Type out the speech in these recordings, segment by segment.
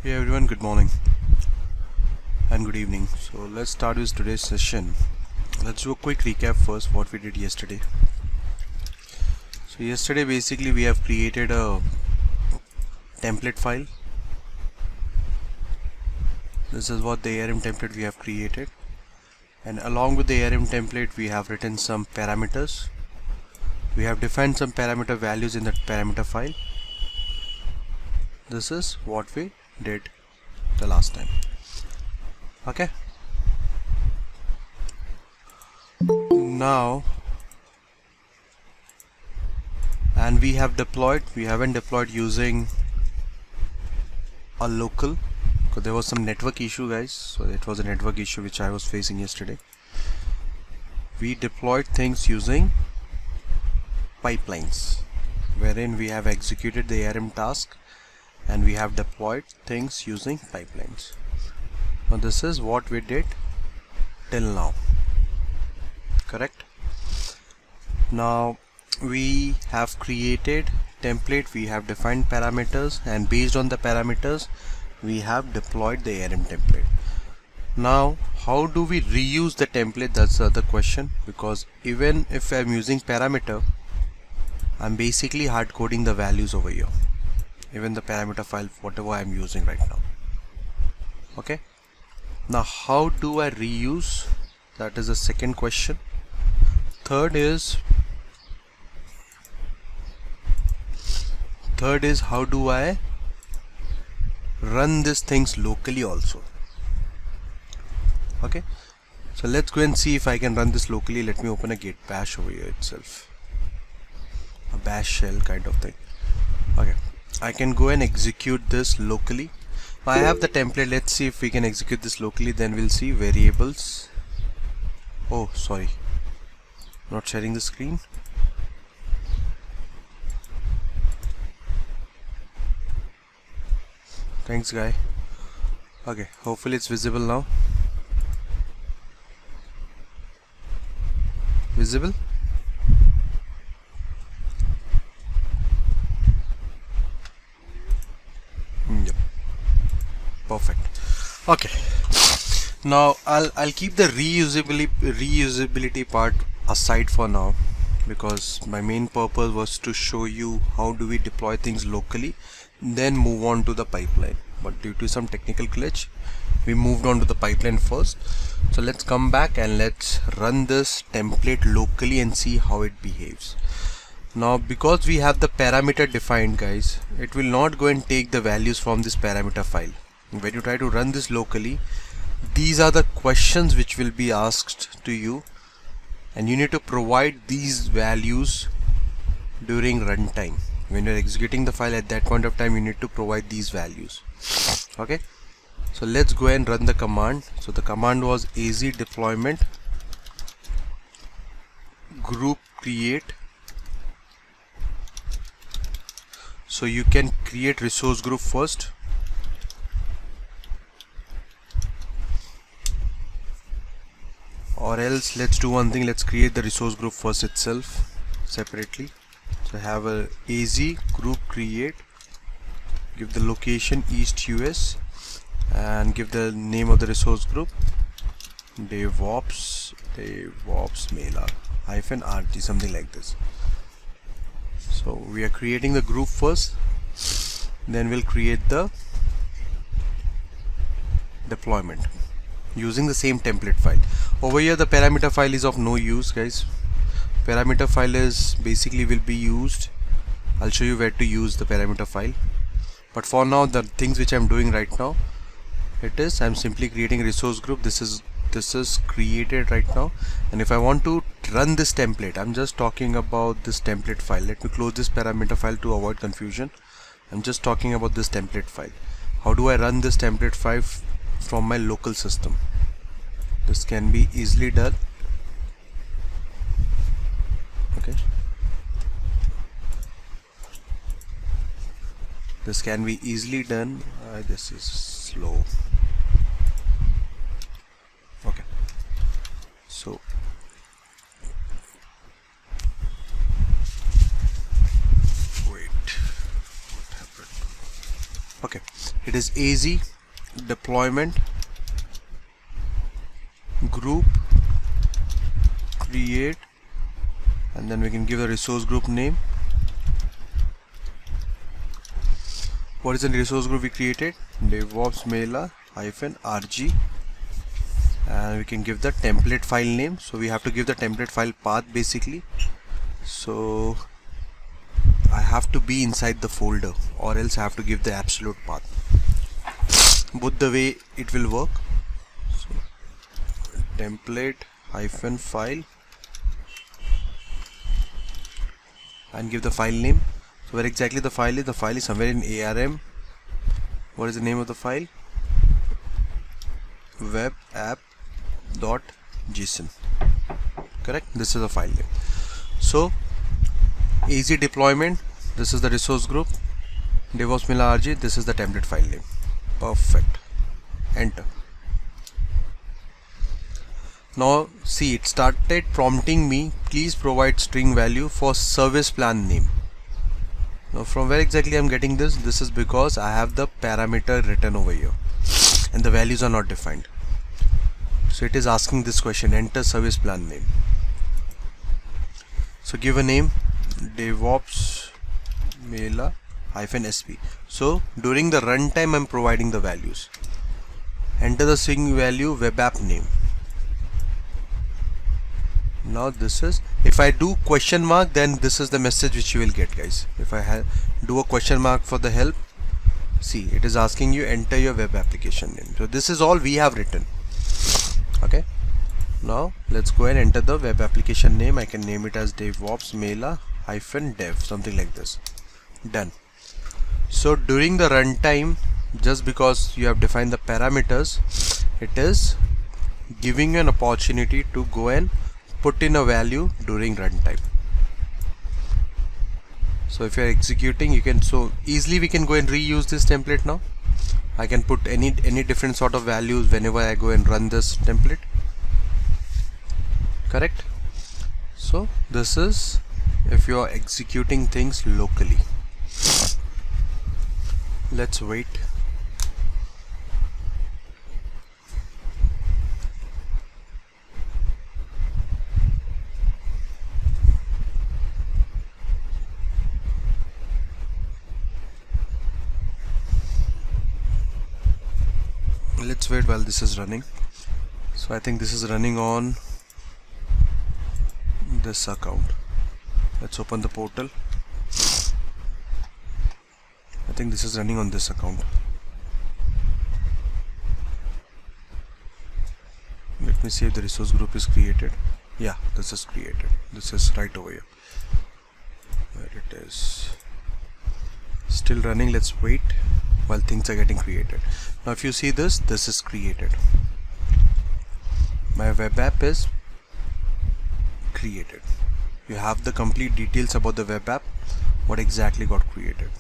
Hey everyone, good morning and good evening. So let's start with today's session. Let's do a quick recap first what we did yesterday. So yesterday basically we have created a template file. This is what the ARM template we have created, and along with the ARM template we have written some parameters. We have defined some parameter values in that parameter file. This is what we did the last time. Okay, now and we haven't deployed using a local because there was some network issue, guys. So it was a network issue which I was facing yesterday. We deployed things using pipelines, wherein we have executed the ARM task and we have deployed things using pipelines. Now this is what we did till now, correct? Now we have created template, we have defined parameters, and based on the parameters we have deployed the ARM template. Now how do we reuse the template? That's the other question, because even if I'm using parameter, I'm basically hard coding the values over here, even the parameter file whatever I'm using right now. Okay, now how do I reuse? That is the second question. Third is how do I run these things locally also? Okay, so let's go and see if I can run this locally. Let me open a git bash over here itself, a bash shell kind of thing. Okay, I can go and execute this locally. I have the template. Let's see if we can execute this locally. Then we'll see variables. Oh, sorry, not sharing the screen. Thanks, guy. Okay, hopefully it's visible now. Visible? Yep. Perfect. Okay. Now I'll keep the reusability part aside for now, because my main purpose was to show you how do we deploy things locally, then move on to the pipeline. But due to some technical glitch, we moved on to the pipeline first. So let's come back and let's run this template locally and see how it behaves. Now because we have the parameter defined, guys, it will not go and take the values from this parameter file. When you try to run this locally, these are the questions which will be asked to you, and you need to provide these values during runtime. When you're executing the file, at that point of time you need to provide these values. Okay, so let's go and run the command. So the command was az deployment group create. So you can create resource group first. Or else let's do one thing, let's create the resource group first itself separately. So have a az group create, give the location East US, and give the name of the resource group DevOps mailer -RT, something like this. So we are creating the group first, then we'll create the deployment using the same template file. Over here the parameter file is of no use, guys. Parameter file is basically will be used. I'll show you where to use the parameter file, but for now the things which I'm doing right now, I'm simply creating a resource group. This is created right now, and if I want to run this template, I'm just talking about this template file. Let me close this parameter file to avoid confusion. I'm just talking about this template file. How do I run this template file from my local system? This can be easily done. Okay, this can be easily done. This is slow. Okay, so wait, what happened? Okay, it is AZ deployment group create, and then we can give the resource group name. What is the resource group we created? DevOps Mela-RG, and we can give the template file name. So we have to give the template file path basically. So I have to be inside the folder, or else I have to give the absolute path. Both the way it will work. So template-file and give the file name. So where exactly the file is? The file is somewhere in ARM. What is the name of the file? Web app.json. Correct? This is the file name. So AZ deployment, this is the resource group. DevOps Mela-RG, this is the template file name. Perfect. Enter. Now see, it started prompting me, please provide string value for service plan name. Now from where exactly I'm getting this? This is because I have the parameter written over here and the values are not defined. So it is asking this question, enter service plan name. So give a name, DevOps Mela-SP. So during the runtime I'm providing the values. Enter the string value, web app name. Now this is, if I do question mark, then this is the message which you will get, guys. If I do a question mark for the help, see, it is asking you enter your web application name. So this is all we have written. Okay, now let's go and enter the web application name. I can name it as DevOps Mela-dev, something like this. Done. So during the runtime, just because you have defined the parameters, it is giving you an opportunity to go and put in a value during runtime. So if you are executing, you can, so easily we can go and reuse this template now. I can put any different sort of values whenever I go and run this template. Correct? So this is if you are executing things locally. Let's wait. Let's wait while this is running. So I think this is running on this account. Let's open the portal. I think this is running on this account. Let me see if the resource group is created. Yeah, this is created. This is right over here. Where it is. Still running. Let's wait while things are getting created. Now if you see this, this is created. My web app is created. You have the complete details about the web app, what exactly got created.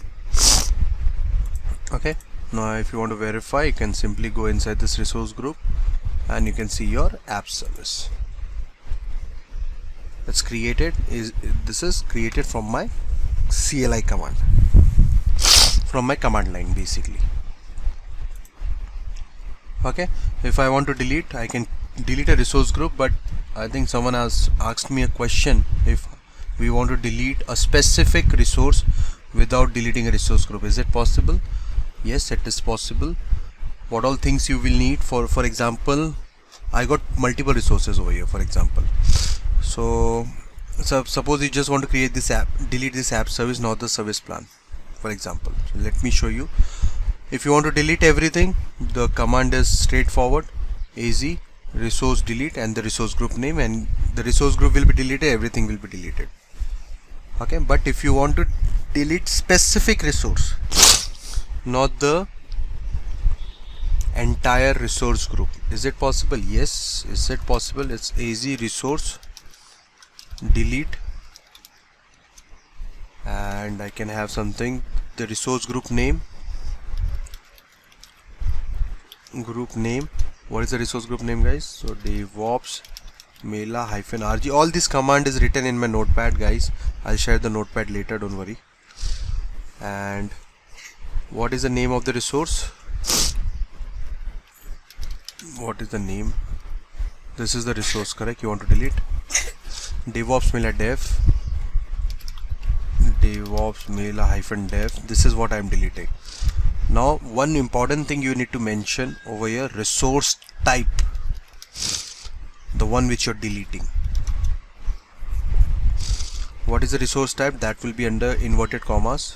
Okay, now if you want to verify, you can simply go inside this resource group and you can see your app service. It's created. This is created from my CLI command, from my command line basically. Okay, if I want to delete, I can delete a resource group, but I think someone has asked me a question if we want to delete a specific resource without deleting a resource group. Is it possible? Yes, it is possible. What all things you will need? For example, I got multiple resources over here, for example. So suppose you just want to create this app, delete this app service, not the service plan, for example. So let me show you. If you want to delete everything, the command is straightforward. AZ resource delete and the resource group name, and the resource group will be deleted, everything will be deleted. Okay, but if you want to delete specific resource, not the entire resource group, is it possible? Yes, is it possible? It's AZ resource delete, and I can have something, the resource group name. What is the resource group name, guys? So DevOps Mela-RG. all this command is written in my notepad, guys. I'll share the notepad later, don't worry. And What is the name of the resource? What is the name? This is the resource, correct? You want to delete DevOps Mela dev, DevOps Mela -dev. This is what I am deleting. Now one important thing you need to mention over here, resource type, the one which you're deleting. What is the resource type? That will be under inverted commas.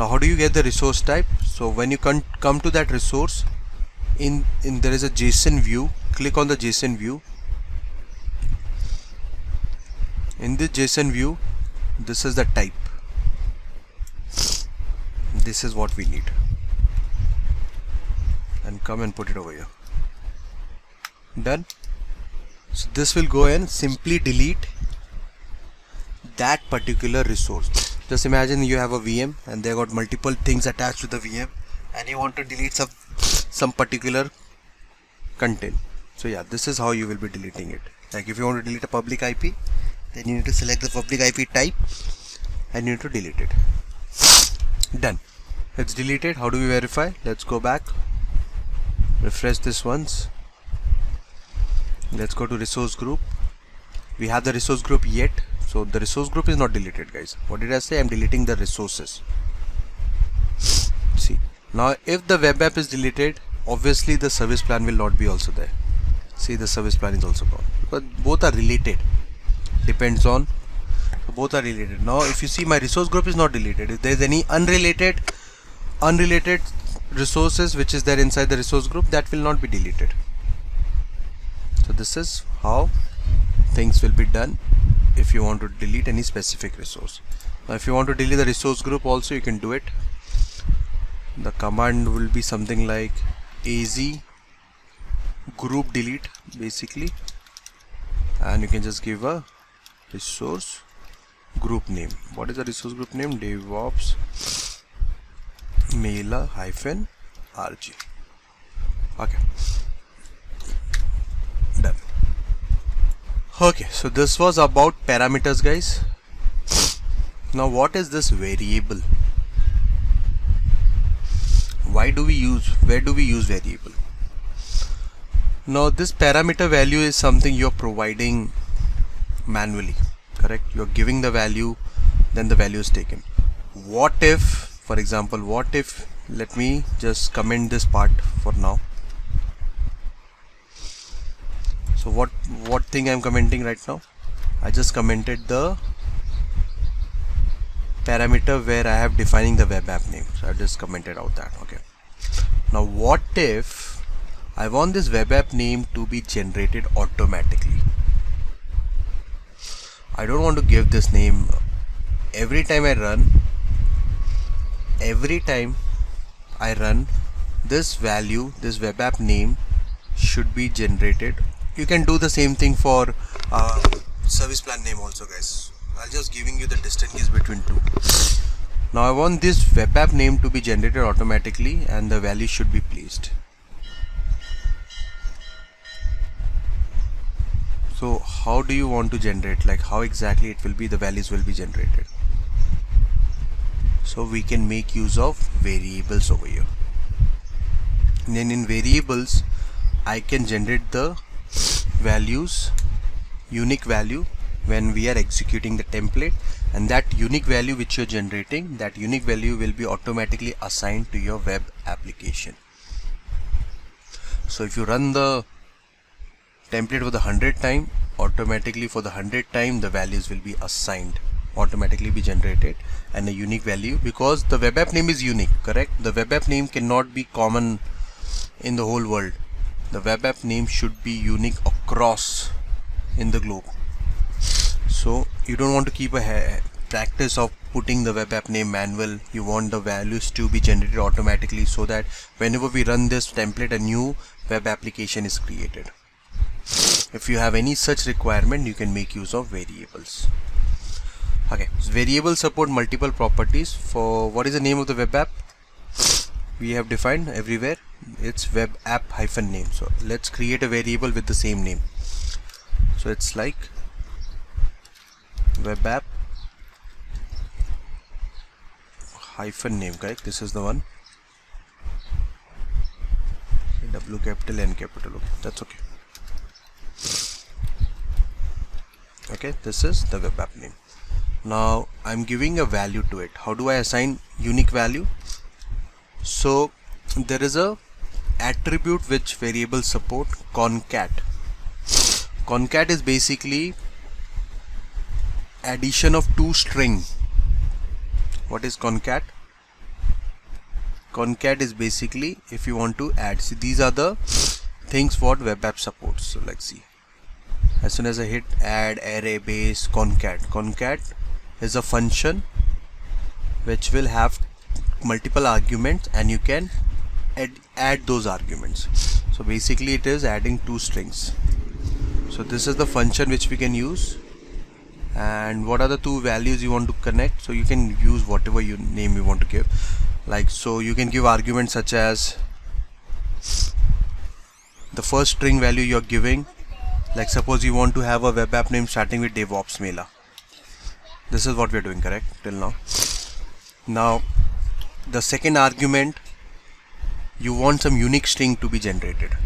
Now how do you get the resource type? So when you come to that resource, in there is a JSON view. Click on the JSON view. In this JSON view, this is the type. This is what we need. And come and put it over here. Done. So this will go and simply delete that particular resource. Just imagine you have a VM and they got multiple things attached to the VM and you want to delete some particular content. So yeah, this is how you will be deleting it. Like if you want to delete a public IP, then you need to select the public IP type and you need to delete it. Done. It's deleted. How do we verify? Let's go back, refresh this once. Let's go to resource group. We have the resource group yet, so the resource group is not deleted, guys. What did I say? I'm deleting the resources. See, now if the web app is deleted, obviously the service plan will not be also there. See, the service plan is also gone because both are related. Depends on, both are related. Now if you see, my resource group is not deleted. If there is any unrelated resources which is there inside the resource group, that will not be deleted. So this is how things will be done if you want to delete any specific resource. Now if you want to delete the resource group also, you can do it. The command will be something like az group delete basically, and you can just give a resource group name. What is the resource group name? DevOps Mela -rg. Okay, done. Okay, so this was about parameters, guys. Now what is this variable? Where do we use variable? Now this parameter value is something you're providing manually, correct? You're giving the value, then the value is taken. What if, for example, let me just comment this part for now. So what thing I'm commenting right now? I just commented the parameter where I have defining the web app name. So I just commented out that. Okay. Now what if I want this web app name to be generated automatically? I don't want to give this name. Every time I run, this value, this web app name should be generated. You can do the same thing for service plan name also, guys. I'll just giving you the distance between two. Now I want this web app name to be generated automatically and the value should be placed. So how do you want to generate, like how exactly it will be, the values will be generated? So we can make use of variables over here. And then in variables I can generate the values, unique value when we are executing the template, and that unique value which you're generating, that unique value will be automatically assigned to your web application. So if you run the template for the 100th time, automatically for the 100th time the values will be assigned, automatically be generated, and a unique value, because the web app name is unique, correct? The web app name cannot be common in the whole world. The web app name should be unique across in the globe. So you don't want to keep a practice of putting the web app name manual. You want the values to be generated automatically, so that whenever we run this template, a new web application is created. If you have any such requirement, you can make use of variables. Okay, so variables support multiple properties. For what is the name of the web app? We have defined everywhere, it's web app -name. So let's create a variable with the same name. So it's like web app hyphen name, correct? This is the one. W capital N capital. Okay, that's okay. Okay, this is the web app name. Now I'm giving a value to it. How do I assign unique value? So there is a attribute which variable support, concat. Concat is basically addition of two string. What is concat? Concat is basically if you want to add. See, these are the things what web app supports. So like see, as soon as I hit add array base concat, concat is a function which will have multiple arguments and you can add those arguments. So basically it is adding two strings. So this is the function which we can use. And what are the two values you want to connect? So you can use whatever name you want to give. Like, so you can give arguments such as the first string value you're giving. Like suppose you want to have a web app name starting with DevOps Mela. This is what we're doing, correct, till now. Now the second argument, you want some unique string to be generated.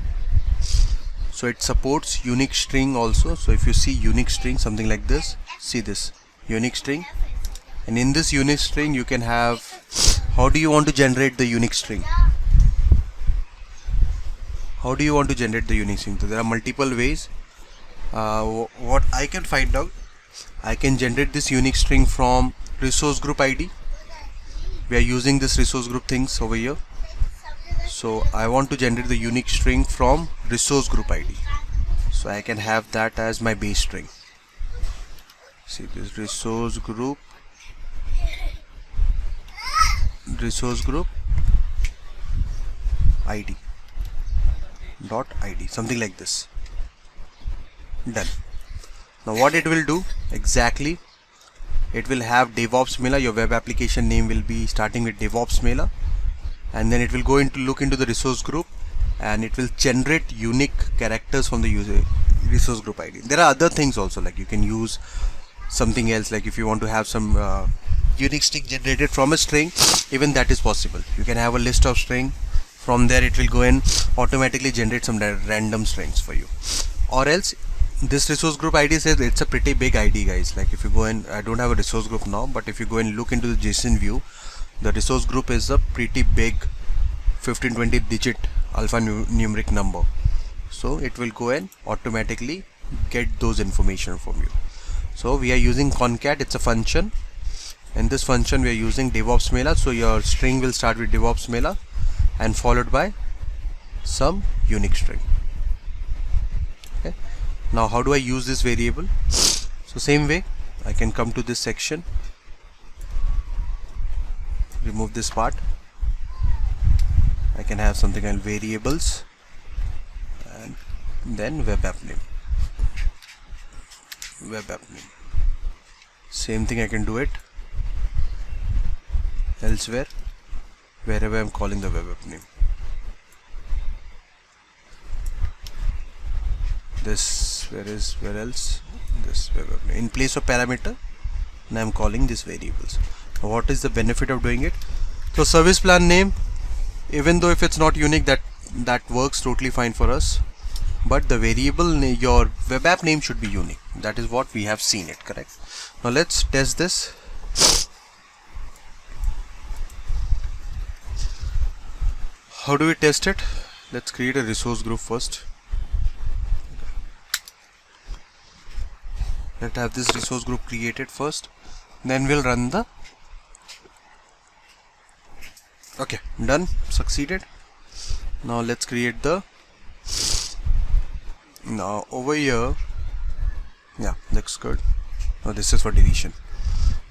So it supports unique string also. So if you see unique string, something like this, see this unique string, and in this unique string you can have, how do you want to generate the unique string? How do you want to generate the unique string? So there are multiple ways. What I can find out, I can generate this unique string from resource group ID. We are using this resource group things over here. So I want to generate the unique string from resource group ID. So I can have that as my base string. See this resource group ID dot ID, something like this. Done. Now what it will do exactly, it will have DevOps Mela. Your web application name will be starting with DevOps Mela, and then it will go into look into the resource group and it will generate unique characters from the user resource group ID. There are other things also, like you can use something else, like if you want to have some unique string generated from a string, even that is possible. You can have a list of string, from there it will go and automatically generate some random strings for you. Or else this resource group ID says it's a pretty big ID, guys. Like if you go in, I don't have a resource group now, but if you go and look into the JSON view, the resource group is a pretty big 15-20 digit alphanumeric number. So it will go and automatically get those information from you. So we are using concat, it's a function. In this function we are using DevOps Mela. So your string will start with DevOps Mela and followed by some unique string. Okay. Now how do I use this variable? So same way, I can come to this section, remove this part. I can have something called variables and then web app name. Same thing I can do it elsewhere, wherever I'm calling the web app name. This, where else? This web app name. In place of parameter, and I'm calling these variables. Now what is the benefit of doing it? So service plan name, even though if it's not unique, that works totally fine for us. But the variable, your web app name should be unique. That is what we have seen it, correct? Now let's test this. How do we test it? Let's create a resource group first. Let's have this resource group created first. Then we'll run the. Okay, done, succeeded. Now let's create the. Now over here, yeah, looks good. Now this is for deletion.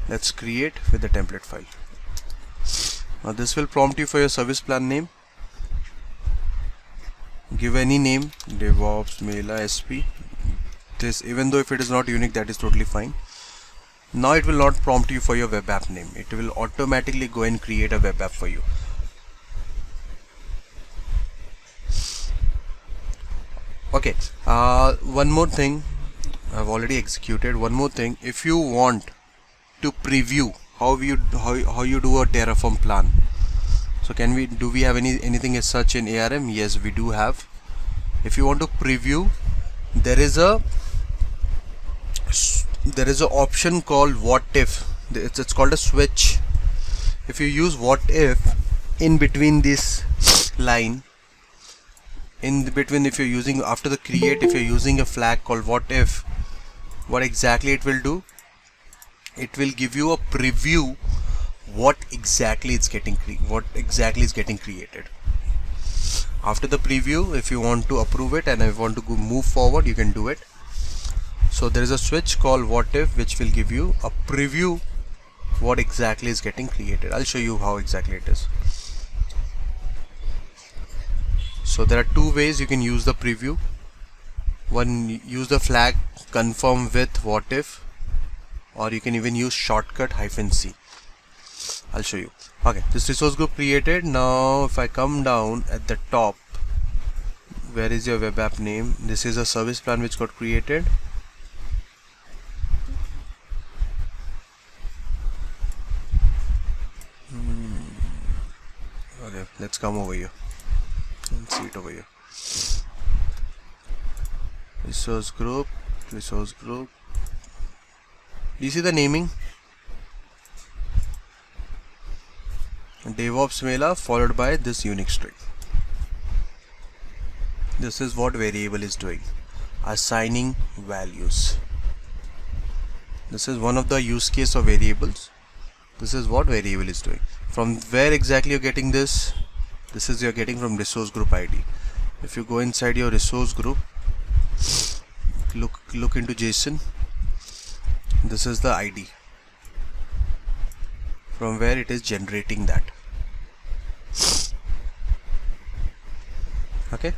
Let's create with the template file. Now this will prompt you for your service plan name. Give any name, DevOps Mela SP. This, even though if it is not unique, that is totally fine. Now it will not prompt you for your web app name. It will automatically go and create a web app for you. Okay, one more thing, I've already executed. One more thing, if you want to preview how you do a Terraform plan. So do we have anything as such in ARM? Yes, we do have. If you want to preview, there is a option called what if. It's called a switch. If you use what if in between this line, if you're using after the create, if you're using a flag called what if, what exactly it will do, it will give you a preview what exactly is getting created. After the preview, if you want to approve it and if you want to move forward, you can do it. So there is a switch called what if, which will give you a preview what exactly is getting created. I'll show you how exactly it is. So there are two ways you can use the preview. One, use the flag confirm with what if, or you can even use shortcut -c. I'll show you. Okay, this resource group created. Now if I come down at the top, where is your web app name? This is a service plan which got created. Okay, let's come over here and see it over here. Resource group. Do you see the naming? DevOps Mela followed by this Unix string. This is what variable is doing, assigning values. This is one of the use case of variables. This is what variable is doing. From where exactly you're getting this? This is you're getting from resource group ID. If you go inside your resource group, look into JSON. This is the ID from where it is generating that. Okay.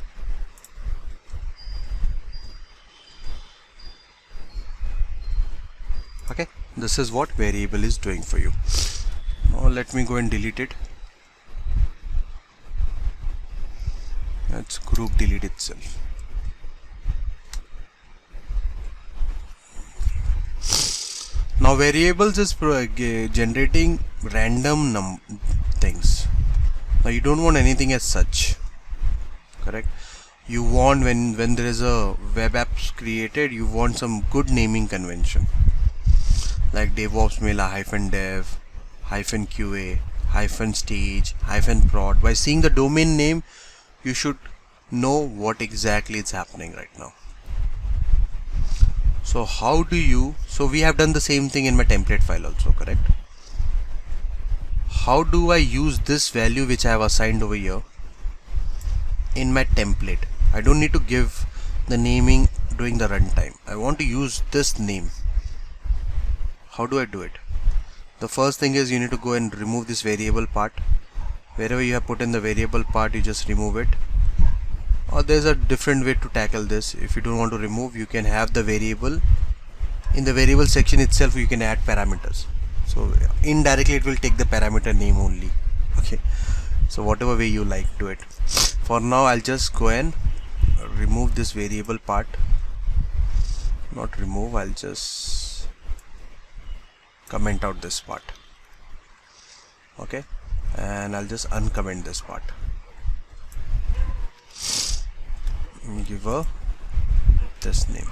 Okay, this is what variable is doing for you. Now let me go and delete it. Let's group delete itself. Now variables is generating random things. Now you don't want anything as such, correct? You want when there is a web apps created, you want some good naming convention like DevOps Mela -dev, -qa, -stage, -prod. By seeing the domain name, you should know what exactly is happening right now. So so we have done the same thing in my template file also, correct? How do I use this value which I have assigned over here in my template? I don't need to give the naming during the runtime. I want to use this name. How do I do it? The first thing is you need to go and remove this variable part. Wherever you have put in the variable part, you just remove it. Or there's a different way to tackle this. If you don't want to remove, you can have the variable. In the variable section itself, you can add parameters. So indirectly it will take the parameter name only. Okay. So whatever way you like, do it. For now, I'll just go and remove this variable part. Not remove, I'll just comment out this part. Okay. And I'll just uncomment this part. Give her this name,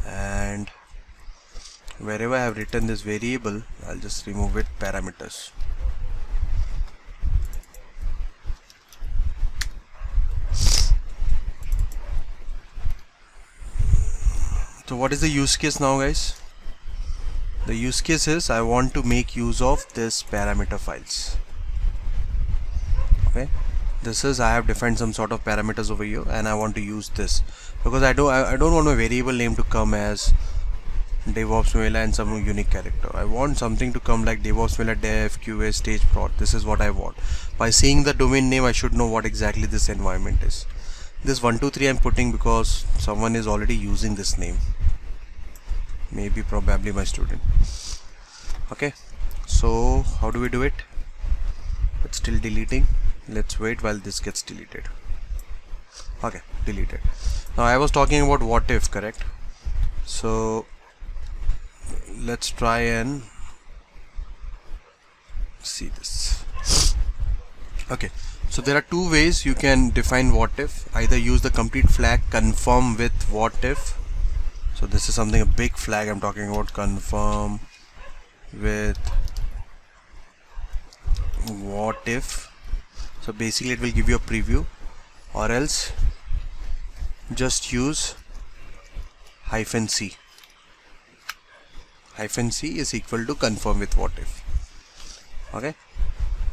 and wherever I have written this variable, I'll just remove it parameters. So what is the use case now, guys? The use case is I want to make use of this parameter files. Okay. This is I have defined some sort of parameters over here, and I want to use this because I don't want my variable name to come as DevOps Mela and some unique character. I want something to come like DevOps Mela dev, QA, stage, prod. This is what I want. By seeing the domain name, I should know what exactly this environment is. This 123 I'm putting because someone is already using this name. Maybe probably my student. Okay. So how do we do it? It's still deleting. Let's wait while this gets deleted. Okay, deleted. Now I was talking about what if, correct? So let's try and see this. Okay, so there are two ways you can define what if. Either use the complete flag confirm with what if. So this is something, a big flag I'm talking about, confirm with what if. So basically it will give you a preview, or else just use -c. -c is equal to confirm with what if. Okay,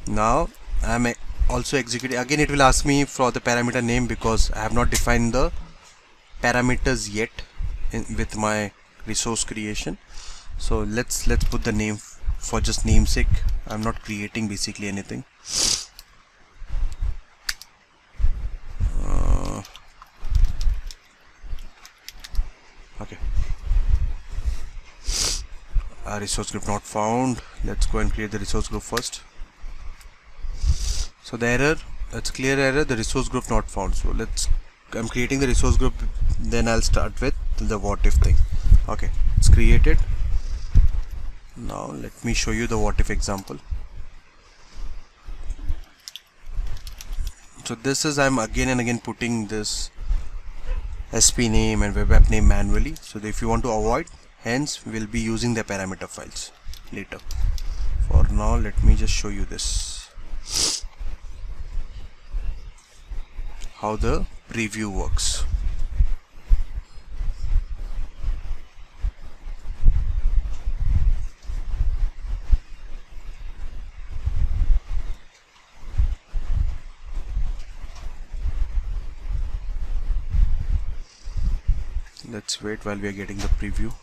now I'm also executing. Again it will ask me for the parameter name because I have not defined the parameters yet with my resource creation. So let's put the name for just namesake. I'm not creating basically anything. Okay, a resource group not found. Let's go and create the resource group first. So the error, it's clear error, the resource group not found. So I'm creating the resource group, then I'll start with the what if thing. Okay, it's created. Now let me show you the what if example. So this is, I'm again and again putting this SP name and web app name manually. So if you want to avoid, hence we'll be using the parameter files later. For now, let me just show you this, how the preview works. Let's wait while we are getting the preview.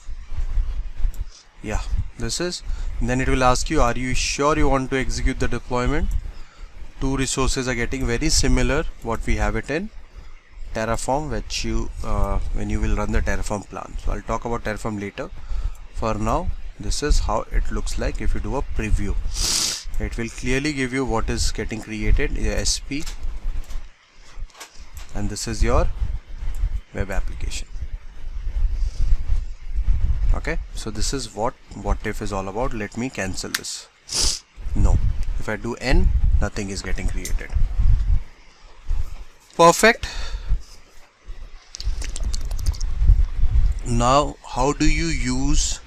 Yeah, this is, then it will ask you, are you sure you want to execute the deployment? Two resources are getting very similar what we have it in Terraform, which you when you will run the Terraform plan. So I'll talk about Terraform later. For now, this is how it looks like if you do a preview. It will clearly give you what is getting created, SP, and this is your web application. Okay, so this is what if is all about. Let me cancel this. No, if I do N, nothing is getting created. Perfect. Now how do you use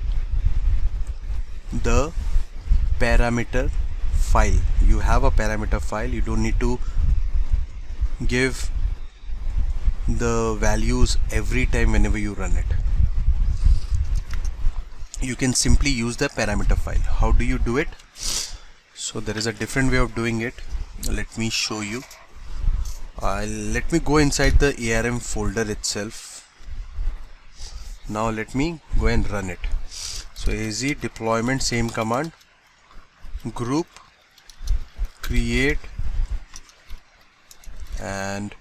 the parameter file? You have a parameter file, you don't need to give the values every time whenever you run it. You can simply use the parameter file. How do you do it? So there is a different way of doing it. Let me show you. Let me go inside the ARM folder itself. Now let me go and run it. So AZ deployment, same command, group create, and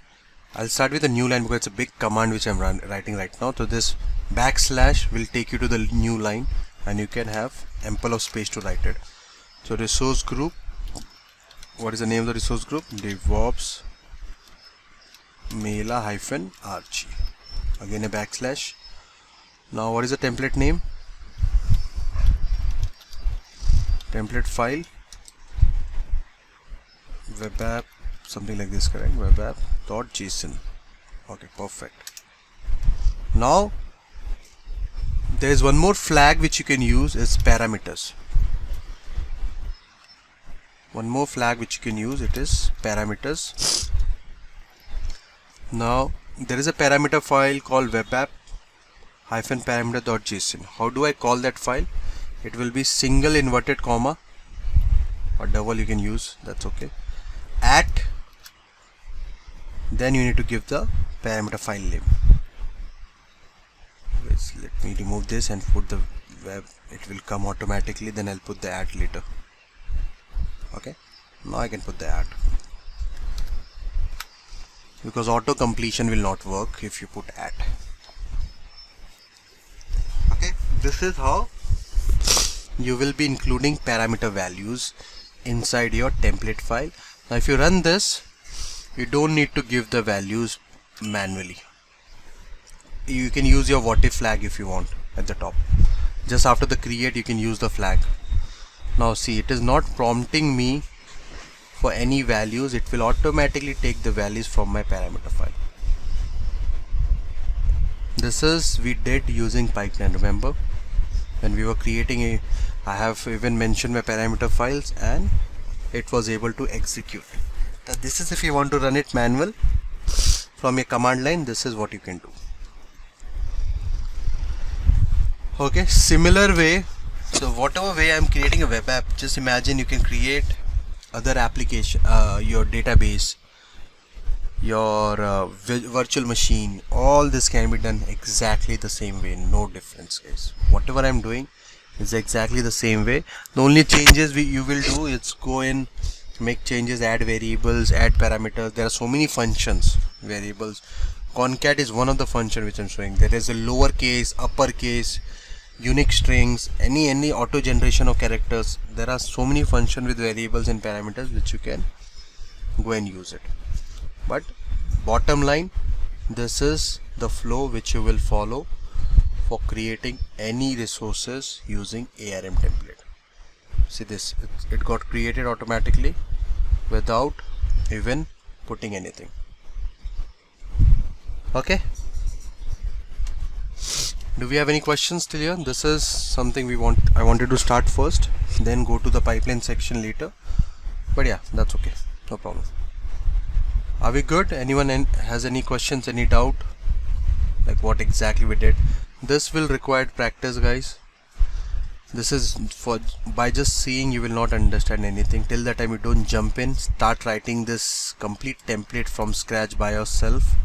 I'll start with a new line because it's a big command which I'm writing right now. So this backslash will take you to the new line and you can have ample of space to write it. So resource group, what is the name of the resource group? DevOps Mela-RG. Again a backslash. Now what is the template name? Template file, web app, something like this, correct? Web app.json. Okay, perfect. Now there is one more flag which you can use, is parameters. One more flag which you can use, it is parameters. Now there is a parameter file called web app-parameter.json. How do I call that file? It will be single inverted comma or double, you can use, that's okay, at, then you need to give the parameter file name. Let me remove this and put the web, it will come automatically, then I'll put the at later. Okay, now I can put the at, because auto completion will not work if you put at. Okay, this is how you will be including parameter values inside your template file. Now if you run this, you don't need to give the values manually. You can use your what if flag if you want at the top. Just after the create you can use the flag. Now see, it is not prompting me for any values, it will automatically take the values from my parameter file. This is we did using pipeline. Remember when we were creating I have even mentioned my parameter files and it was able to execute. Now this is if you want to run it manual from your command line, this is what you can do. Okay, similar way, so whatever way I'm creating a web app, just imagine you can create other application, your database, your virtual machine, all this can be done exactly the same way, no difference guys. Whatever I'm doing is exactly the same way. The only changes you will do is go in, make changes, add variables, add parameters. There are so many functions, variables. Concat is one of the function which I'm showing. There is a lowercase, uppercase, unique strings, any auto generation of characters. There are so many functions with variables and parameters which you can go and use it. But bottom line, this is the flow which you will follow for creating any resources using ARM template. See this, it got created automatically without even putting anything. Okay, do we have any questions till here? This is something I wanted to start first, then go to the pipeline section later, but yeah, that's okay, no problem. Are we good? Anyone has any questions, any doubt, like what exactly we did? This will require practice guys. This is for, by just seeing you will not understand anything. Till the time you don't jump in, start writing this complete template from scratch by yourself.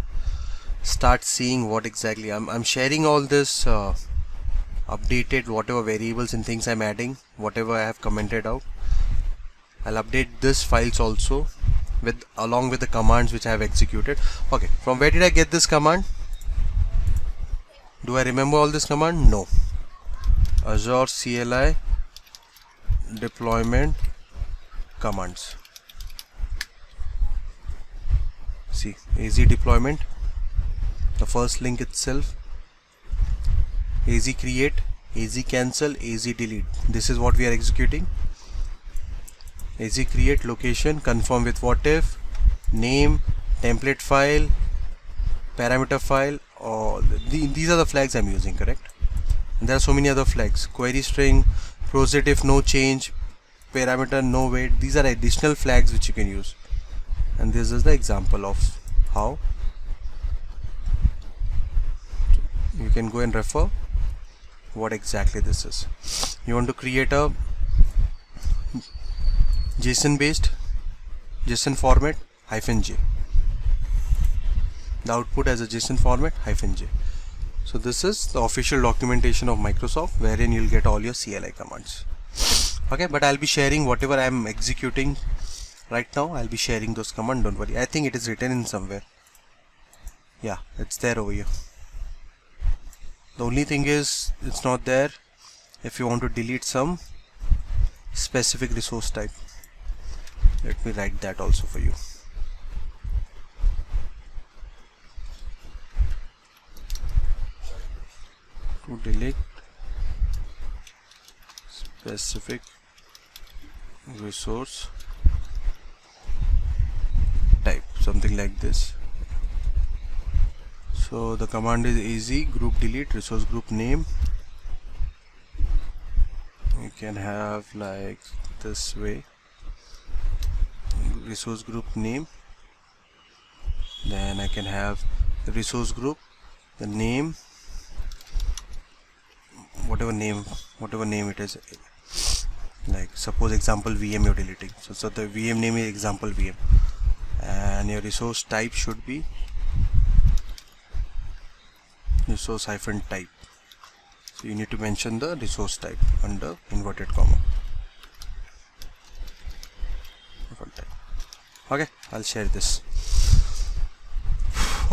Start seeing what exactly I'm sharing all this updated, whatever variables and things I'm adding, whatever I have commented out. I'll update this files also along with the commands which I have executed. Okay, from where did I get this command? Do I remember all this command? No. Azure CLI deployment commands. See, AZ deployment, the first link itself, AZ create, AZ cancel, AZ delete. This is what we are executing. AZ create, location, confirm with what if, name, template file, parameter file. All these are the flags I'm using, correct? And there are so many other flags. Query string, proset if no change, parameter no wait. These are additional flags which you can use. And this is the example of how you can go and refer what exactly this is. You want to create a JSON based JSON format -j, the output as a JSON format -j. So this is the official documentation of Microsoft wherein you'll get all your CLI commands. Okay, but I'll be sharing whatever I'm executing right now. I'll be sharing those commands, don't worry. I think it is written in somewhere. Yeah, it's there over here. The only thing is it's not there if you want to delete some specific resource type. Let me write that also for you. To delete specific resource type, something like this. So the command is easy, group delete, resource group name. You can have like this way, resource group name, then I can have the resource group, the name, whatever name it is, like suppose example VM you're deleting, so the VM name is example VM, and your resource type should be resource -type. So you need to mention the resource type under inverted comma. Okay, I'll share this.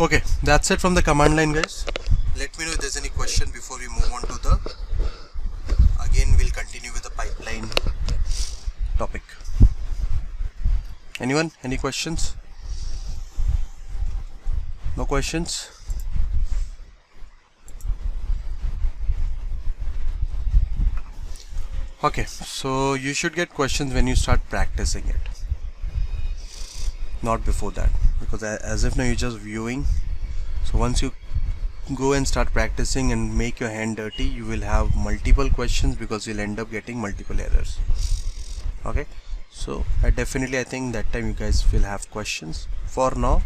Okay, that's it from the command line, guys. Let me know if there's any question before we move on to the, again we'll continue with the pipeline topic. Anyone? Any questions? No questions? Okay, so you should get questions when you start practicing it, not before that, because as if now you're just viewing. So once you go and start practicing and make your hand dirty, you will have multiple questions because you'll end up getting multiple errors. Okay, so I think that time you guys will have questions. For now,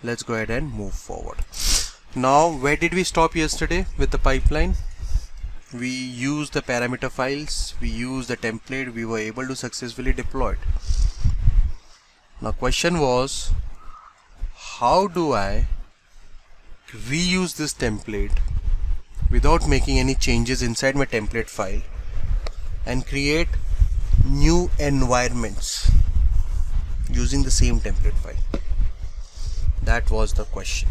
let's go ahead and move forward. Now, where did we stop yesterday with the pipeline? We used the parameter files, we used the template, we were able to successfully deploy it. Now question was, how do I reuse this template without making any changes inside my template file and create new environments using the same template file? That was the question.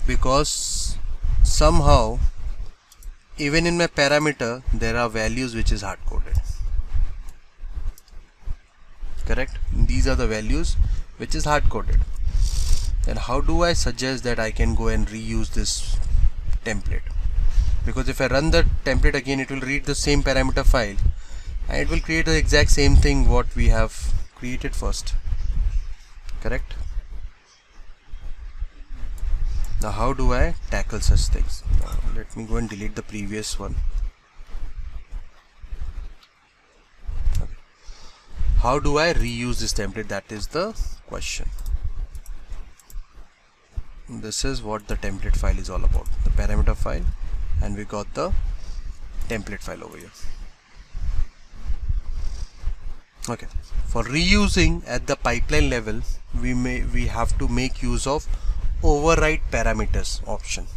Because somehow even in my parameter there are values which is hard coded. Correct? These are the values which is hard coded. And how do I suggest that I can go and reuse this template? Because if I run the template again, it will read the same parameter file and it will create the exact same thing what we have created first. Correct? Now how do I tackle such things? Now let me go and delete the previous one. Okay. How do I reuse this template? That is the question. This is what the template file is all about, the parameter file, and we got the template file over here. Okay, for reusing at the pipeline level, we have to make use of override parameters option.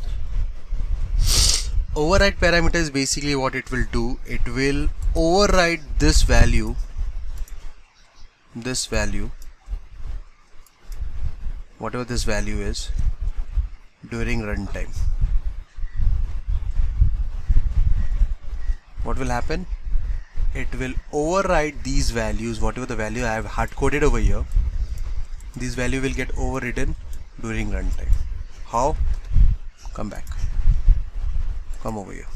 Override parameter is basically what it will do. It will override this value, whatever this value is, during runtime. What will happen? It will override these values, whatever the value I have hard coded over here. This value will get overridden during runtime. How? Come back. Come over here.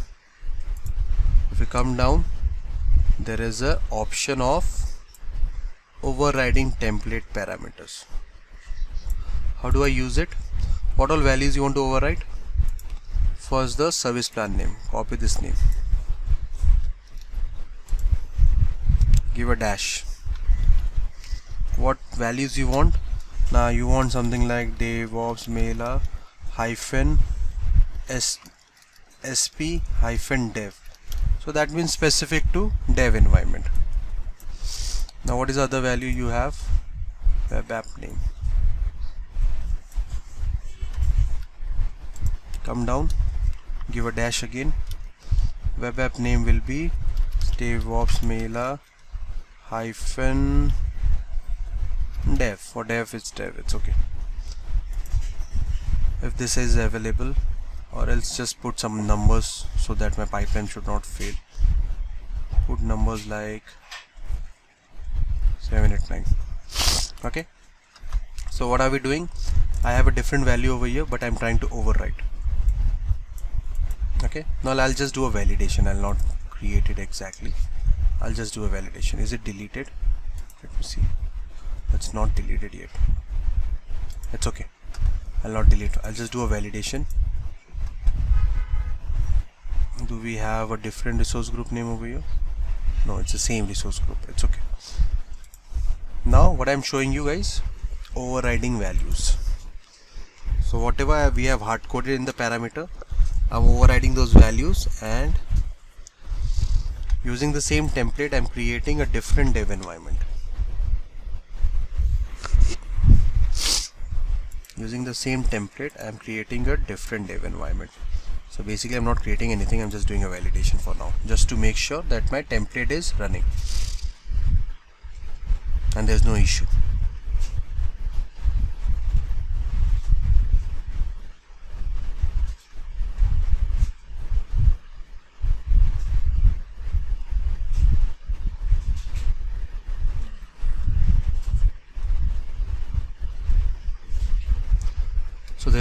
If we come down, there is a option of overriding template parameters. How do I use it? What all values you want to override? First, the service plan name. Copy this name. Give a dash. What values you want? Now you want something like DevOps Mailer hyphen sp hyphen dev. So that means specific to dev environment. Now what is the other value you have? Web app name. Come down, give a dash again. Web app name will be DevOps Mailer hyphen dev. For dev it's dev, it's okay. If this is available, or else just put some numbers so that my pipeline should not fail. Put numbers like 789. Okay, so what are we doing? I have a different value over here, but I'm trying to overwrite. Okay, now I'll just do a validation. I'll not create it exactly. I'll just do a validation. Is it deleted? Let me see. It's not deleted yet. It's okay. I'll not delete. I'll just do a validation. Do we have a different resource group name over here? No, it's the same resource group. It's okay. Now what I'm showing you guys, overriding values. So whatever we have hard coded in the parameter, I'm overriding those values, and using the same template I'm creating a different dev environment. Using the same template I'm creating a different dev environment. So basically I'm not creating anything, I'm just doing a validation for now, just to make sure that my template is running and there's no issue.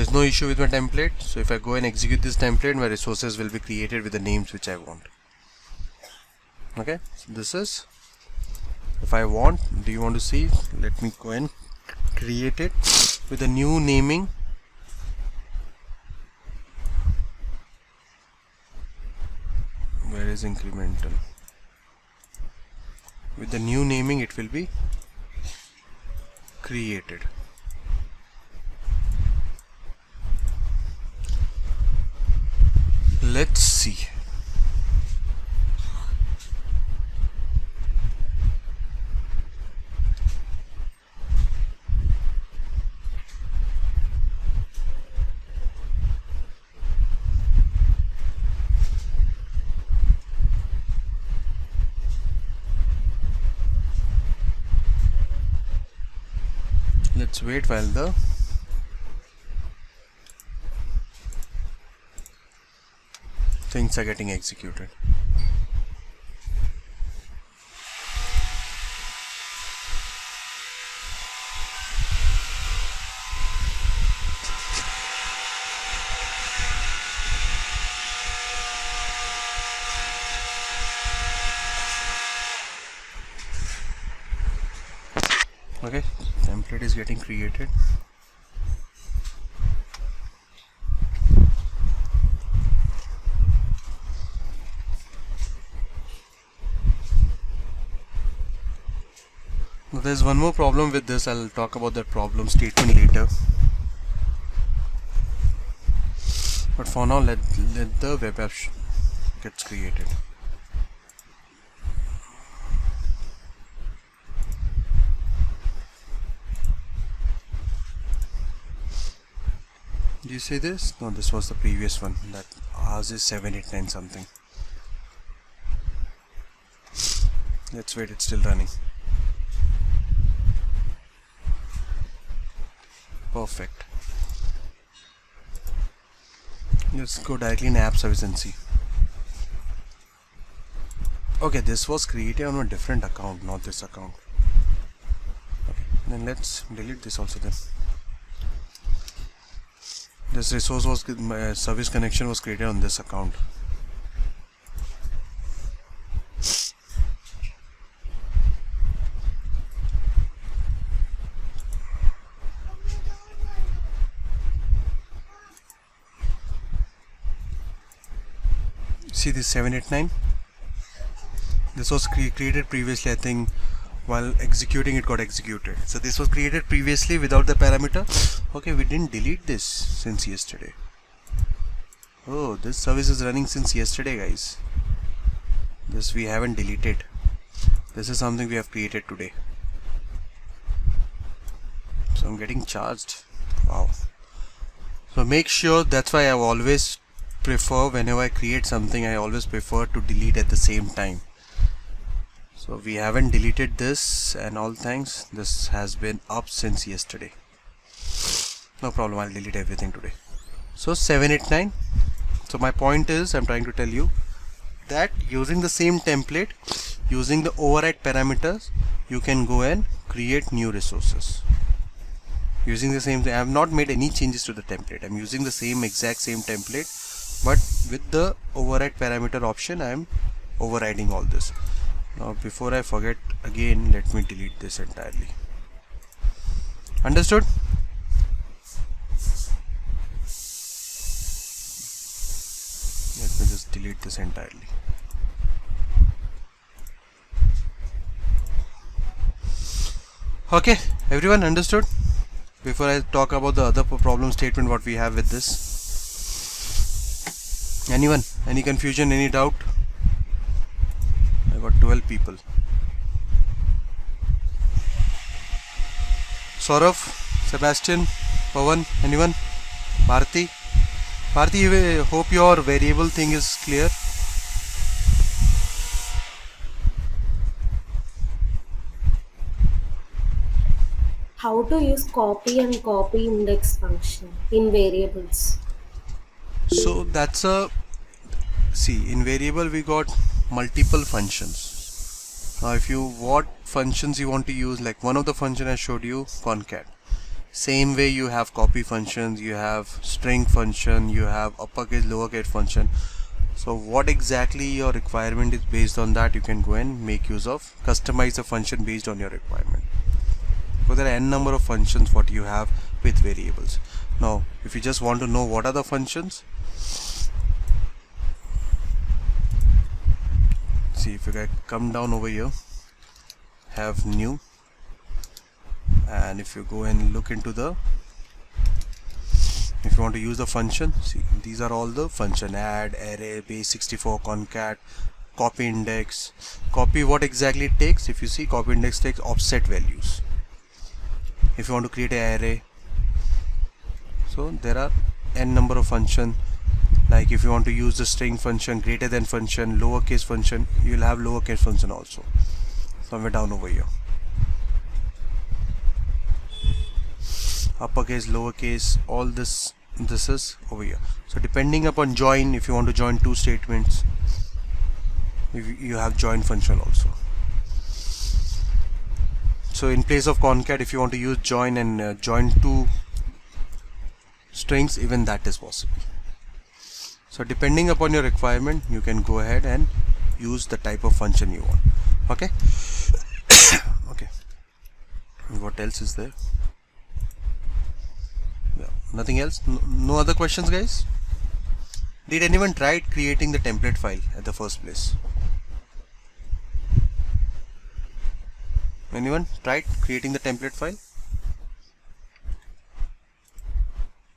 there is no issue with my template. So if I go and execute this template, my resources will be created with the names which I want. Okay, so this is, if I want, do you want to see, let me go and create it with a new naming. Where is incremental? With the new naming it will be created. Let's see. Let's wait while the things are getting executed. Okay, template is getting created. Now there's one more problem with this. I'll talk about that problem statement later. But for now, let the web app gets created. Do you see this? No, this was the previous one. That ours is 789 something. Let's wait, it's still running. Perfect. Let's go directly in app service and see. Okay, this was created on a different account, not this account. Okay, then let's delete this also then. This resource was, my service connection was created on this account. See this 789? This was created previously, I think, while executing it got executed. So this was created previously without the parameter. Okay, we didn't delete this since yesterday. Oh, this service is running since yesterday, guys. This we haven't deleted. This is something we have created today. So I'm getting charged. Wow. So make sure, that's why I always prefer, whenever I create something, I always prefer to delete at the same time. So we haven't deleted this, and all thanks, this has been up since yesterday. No problem, I'll delete everything today. So 789. So my point is, I'm trying to tell you that using the same template, using the override parameters, you can go and create new resources. Using the same thing, I have not made any changes to the template. I'm using the same exact same template, but with the override parameter option, I am overriding all this. Now before I forget again, let me delete this entirely. Understood? Let me just delete this entirely. Okay, everyone understood? Before I talk about the other problem statement what we have with this. Anyone? Any confusion? Any doubt? I got 12 people. Saurav, Sebastian, Pawan, anyone? Bharti? Bharti, I hope your variable thing is clear. How to use copy and copy index function in variables? So that's a, see, in variable we got multiple functions. Now if you, what functions you want to use, like one of the function I showed you, concat. Same way you have copy functions, you have string function, you have uppercase lowercase function. So what exactly your requirement is, based on that you can go and make use of, customize the function based on your requirement. So there are n number of functions what you have with variables. Now if you just want to know what are the functions, see if you come down over here, have new, and if you go and look into the, if you want to use the function, see these are all the function: add, array, base64, concat, copy index. Copy, what exactly it takes, if you see, copy index takes offset values. If you want to create an array, so there are n number of function. Like if you want to use the string function, greater than function, lowercase function, you will have lowercase function also somewhere down over here. Uppercase, lowercase, all this is over here. So depending upon join, if you want to join two statements, you have join function also. So in place of concat, if you want to use join and join two strings, even that is possible. So depending upon your requirement, you can go ahead and use the type of function you want. Okay. Okay, what else is there? Yeah, nothing else. No other questions, guys? Did anyone try creating the template file at the first place? Anyone tried creating the template file?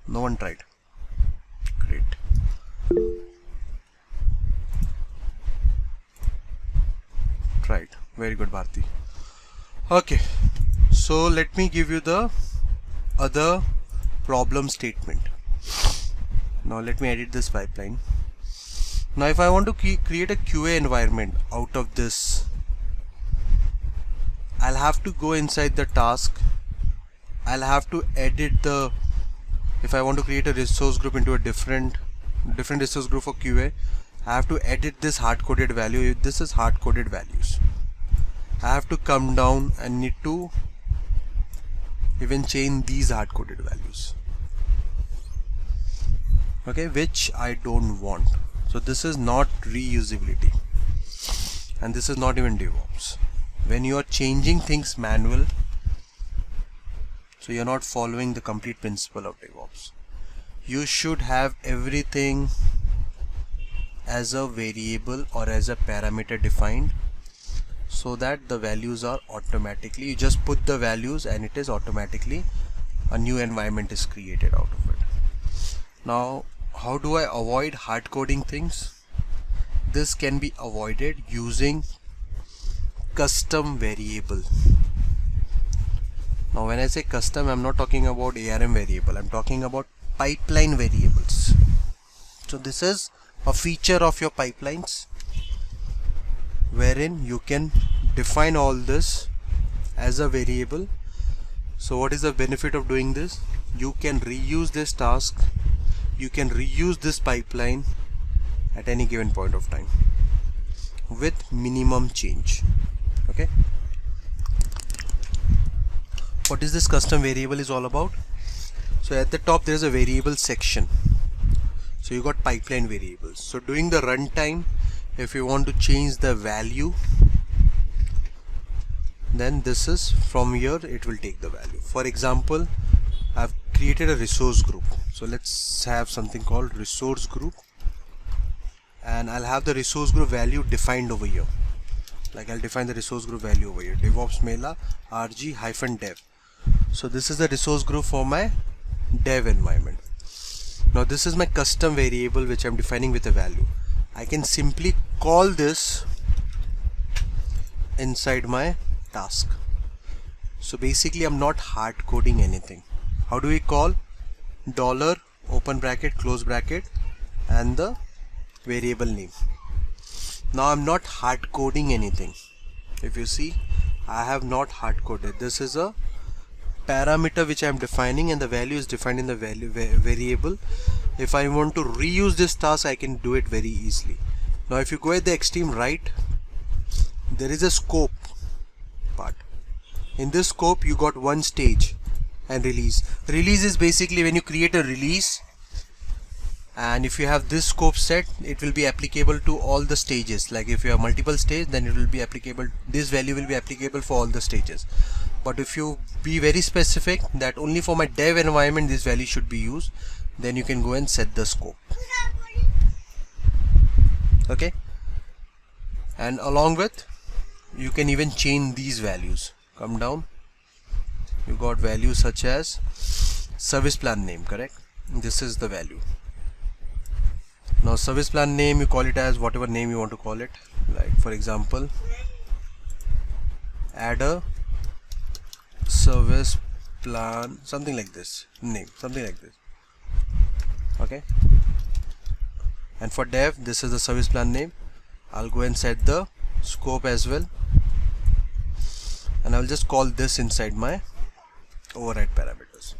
No one tried. Great. Tried. Very good, Bharti. Okay, so let me give you the other problem statement. Now let me edit this pipeline. Now if I want to create a QA environment out of this, I'll have to go inside the task. I'll have to edit the, if I want to create a resource group into a different resource group for QA, I have to edit this hard-coded value. This is hard-coded values. I have to come down and need to even change these hard-coded values. Okay, which I don't want. So this is not reusability, and this is not even DevOps. When you are changing things manual, so you're not following the complete principle of DevOps. You should have everything as a variable or as a parameter defined, so that the values are automatically, you just put the values and it is automatically, a new environment is created out of it. Now how do I avoid hard coding things? This can be avoided using custom variable. Now when I say custom, I'm not talking about ARM variable, I'm talking about pipeline variables. So this is a feature of your pipelines wherein you can define all this as a variable. So what is the benefit of doing this? You can reuse this task, you can reuse this pipeline at any given point of time with minimum change. Okay, what is this custom variable is all about? So at the top there is a variable section. So you got pipeline variables. So during the runtime, if you want to change the value, then this is from here, it will take the value. For example, I've created a resource group. So let's have something called resource group, and I'll have the resource group value defined over here. Like I'll define the resource group value over here, DevOps Mela rg-dev. So this is the resource group for my dev environment. Now this is my custom variable which I'm defining with a value. I can simply call this inside my task. So basically I'm not hard coding anything. How do we call? Dollar, open bracket, close bracket, and the variable name. Now I'm not hard coding anything. If you see, I have not hard coded. This is a parameter which I am defining, and the value is defined in the variable. If I want to reuse this task, I can do it very easily. Now if you go at the extreme right, there is a scope part. In this scope you got one stage. and release. Release is basically when you create a release, and if you have this scope set, it will be applicable to all the stages. Like if you have multiple stages, then it will be applicable, this value will be applicable for all the stages. But if you be very specific that only for my dev environment this value should be used, then you can go and set the scope. Okay, and along with, you can even change these values. Come down, you got values such as service plan name, correct? This is the value. Now service plan name, you call it as whatever name you want to call it. Like for example, add a service plan, something like this, name, something like this. Okay, and for dev, this is the service plan name. I'll go and set the scope as well, and I'll just call this inside my override parameters.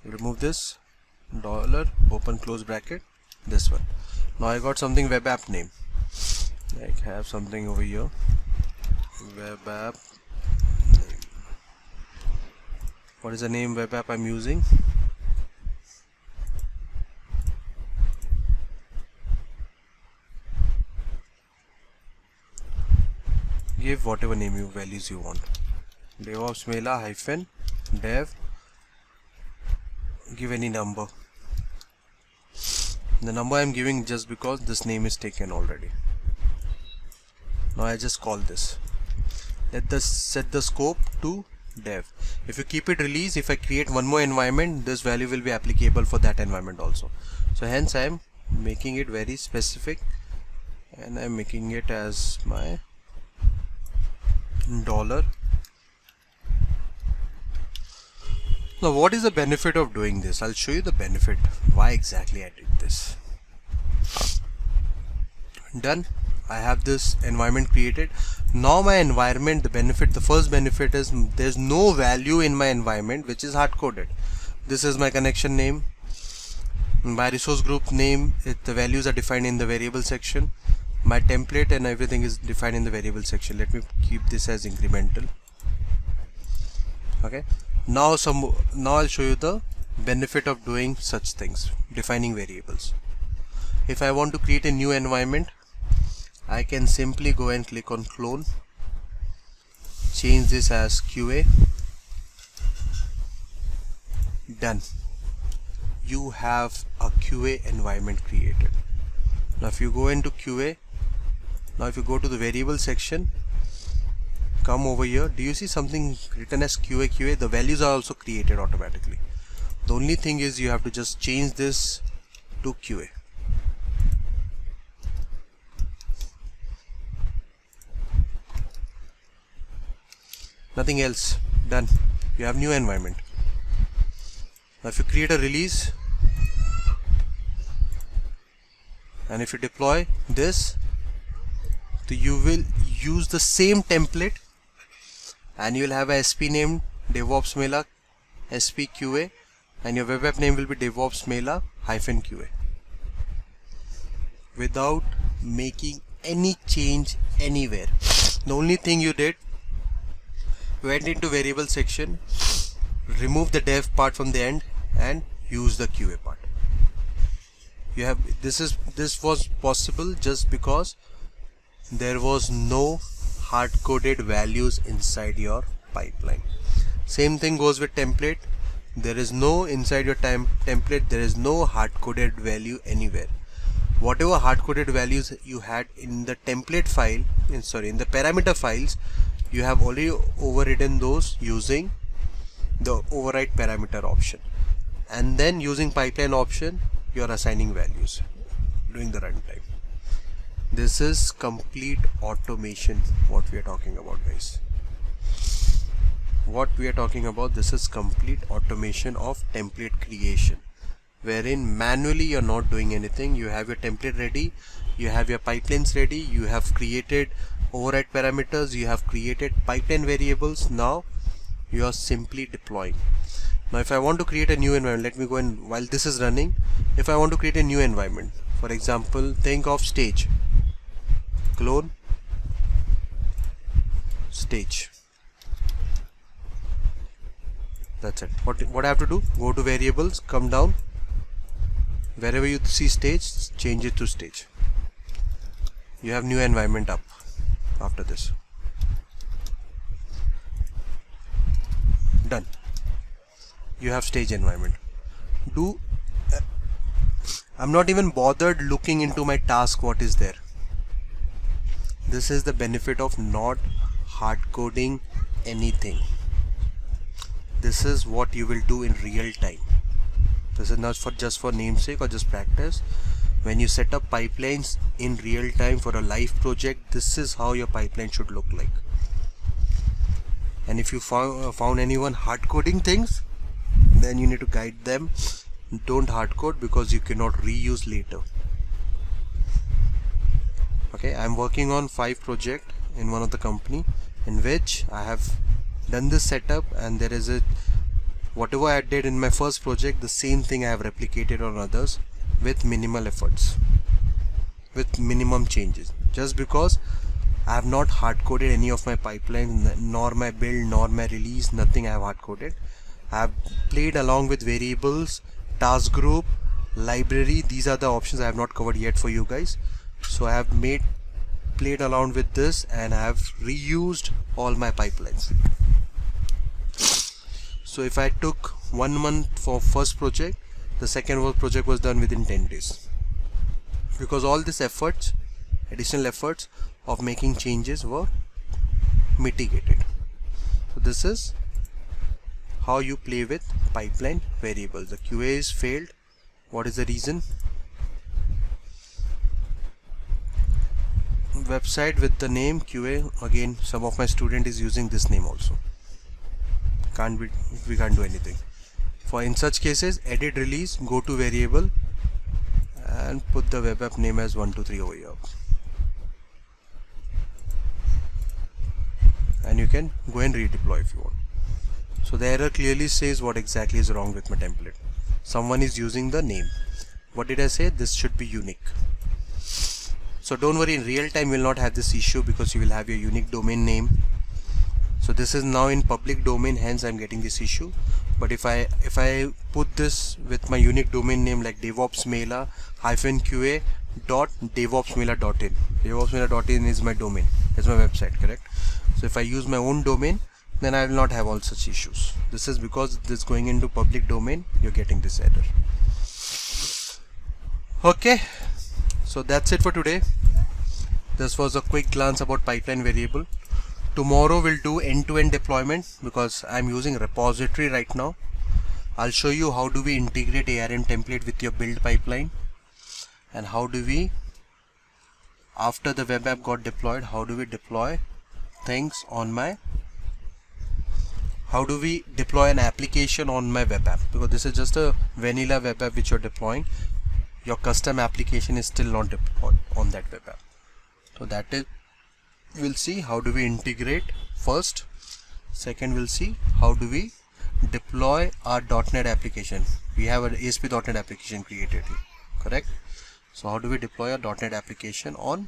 Remove this dollar, open close bracket, this one. Now I got something web app name, like have something over here, web app name. What is the name web app I'm using? Give whatever name you values you want. DevOps Mela hyphen dev. Give any number. The number I'm giving just because this name is taken already. Now I just call this. Let us set the scope to dev. If you keep it release, if I create one more environment, this value will be applicable for that environment also. So hence I am making it very specific, and I'm making it as my dollar. Now what is the benefit of doing this? I'll show you the benefit, why exactly I did this. Done. I have this environment created. Now my environment, the first benefit is there's no value in my environment which is hard coded. This is my connection name, my resource group name, the values are defined in the variable section, my template and everything is defined in the variable section. Let me keep this as incremental. Okay, now I'll show you the benefit of doing such things, defining variables. If I want to create a new environment, I can simply go and click on clone, change this as QA. Done. You have a QA environment created. Now if you go into QA, now if you go to the variable section, come over here, do you see something written as QA? The values are also created automatically. The only thing is you have to just change this to QA. Nothing else. Done. You have new environment. Now if you create a release and if you deploy this, so you will use the same template and you will have a SP named DevOps Mela SPQA, and your web app name will be DevOps Mela -QA, without making any change anywhere. The only thing you did, went into variable section, remove the dev part from the end and use the QA part. You have this was possible just because there was no hard-coded values inside your pipeline. Same thing goes with template. There is no inside your template, there is no hard-coded value anywhere. Whatever hard-coded values you had in the template file, in the parameter files, you have already overridden those using the override parameter option, and then using pipeline option you are assigning values during the runtime. This is complete automation what we are talking about, guys. What we are talking about, this is complete automation of template creation, wherein manually you are not doing anything. You have your template ready, you have your pipelines ready, you have created override parameters, you have created pipeline variables. Now you are simply deploying. Now if I want to create a new environment, let me go and, while this is running, if I want to create a new environment, for example, think of stage. clone stage. That's it. What I have to do? Go to variables, come down, wherever you see stage, change it to stage. You have new environment up after this. Done. You have stage environment. I'm not even bothered looking into my task what is there. This is the benefit of not hard coding anything. This is what you will do in real time. This is not for just for namesake or just practice. When you set up pipelines in real time for a live project, this is how your pipeline should look like. And if you found anyone hard coding things, then you need to guide them. Don't hard code because you cannot reuse later. Okay, I'm working on 5 projects in one of the company in which I have done this setup, and there is whatever I did in my first project, the same thing I have replicated on others with minimal efforts, with minimum changes, just because I have not hard coded any of my pipelines, nor my build, nor my release, nothing I have hard coded. I have played along with variables, task group, library. These are the options I have not covered yet for you guys. So I have played around with this, and I have reused all my pipelines. So if I took 1 month for first project, the second project was done within 10 days, because all this efforts, additional efforts of making changes were mitigated. So this is how you play with pipeline variables. The QA is failed. What is the reason? Website with the name QA. Again, some of my student is using this name also. We can't do anything. For in such cases, edit release, go to variable and put the web app name as 123 over here. And you can go and redeploy if you want. So the error clearly says what exactly is wrong with my template. Someone is using the name. What did I say? This should be unique. So don't worry, in real time you will not have this issue because you will have your unique domain name. So this is now in public domain, hence I'm getting this issue. But if I put this with my unique domain name like DevOpsMailer-QA.devopsmailer.in. DevOpsMailer.in is my domain, is my website, correct? So if I use my own domain, then I will not have all such issues. This is because this is going into public domain, you're getting this error. Okay, so that's it for today. This was a quick glance about pipeline variable. Tomorrow we'll do end-to-end deployment because I'm using repository right now. I'll show you how do we integrate ARM template with your build pipeline, and how do we, after the web app got deployed, how do we deploy things on my, how do we deploy an application on my web app, because this is just a vanilla web app which you're deploying. Your custom application is still not deployed on that web app. So that is, we'll see how do we integrate first. Second, we'll see how do we deploy our .NET application. We have an ASP.NET application created here, correct? So how do we deploy a .NET application on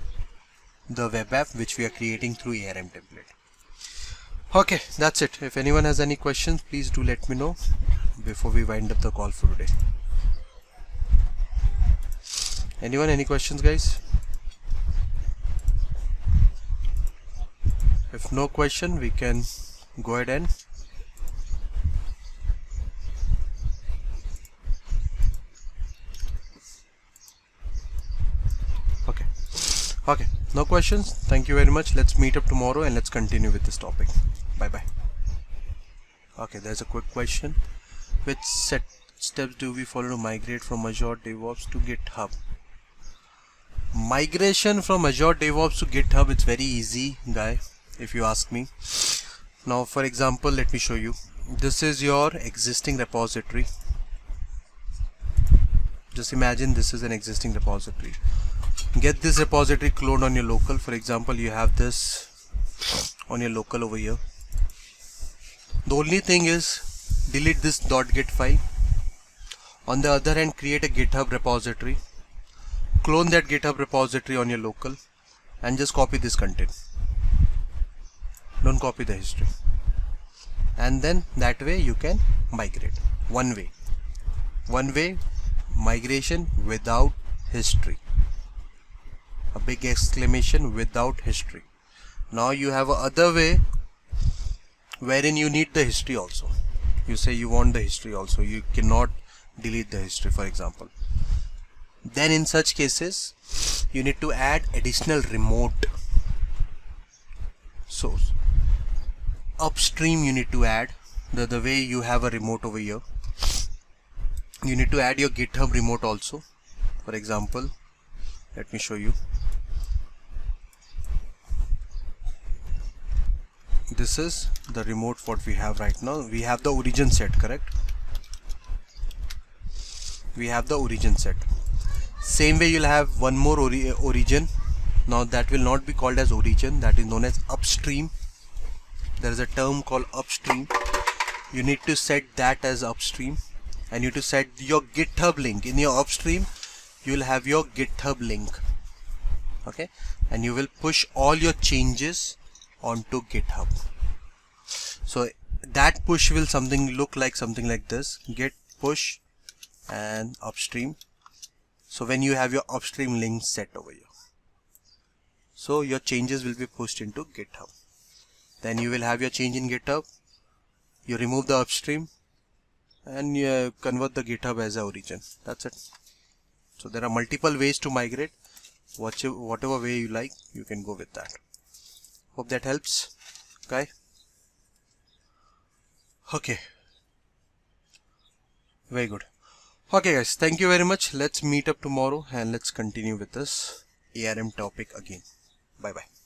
the web app which we are creating through ARM template. Okay, that's it. If anyone has any questions, please do let me know before we wind up the call for today. Anyone, any questions, guys? If no question, we can go ahead and okay, no questions. Thank you very much. Let's meet up tomorrow and let's continue with this topic. Bye bye. Okay, there's a quick question. Which steps do we follow to migrate from Azure DevOps to GitHub? Migration from Azure DevOps to GitHub, it's very easy, guy, if you ask me. Now, for example, let me show you. This is your existing repository. Just imagine this is an existing repository. Get this repository cloned on your local. For example, you have this on your local over here. The only thing is delete this .git file. On the other hand, create a GitHub repository. Clone that GitHub repository on your local. and just copy this content. Don't copy the history. And then that way you can migrate. One way migration without history. A big exclamation, without history. Now you have a other way wherein you need the history also. You say you want the history also. You cannot delete the history, for example. Then in such cases you need to add additional remote. So upstream you need to add the way you have a remote over here. You need to add your GitHub remote also. For example, let me show you. This is the remote what we have right now. We have the origin set, correct? We have the origin set. Same way you'll have one more origin. Now that will not be called as origin, that is known as upstream. There is a term called upstream. You need to set that as upstream, and you need to set your GitHub link. In your upstream you will have your GitHub link, okay, and you will push all your changes onto GitHub. So that push will look like something like this: git push and upstream. So when you have your upstream link set over here, so your changes will be pushed into GitHub. Then you will have your change in GitHub. You remove the upstream and you convert the GitHub as a origin. That's it. So there are multiple ways to migrate. Whatever way you like, you can go with that. Hope that helps. Okay, very good. Okay guys, thank you very much. Let's meet up tomorrow and let's continue with this ARM topic again. Bye bye.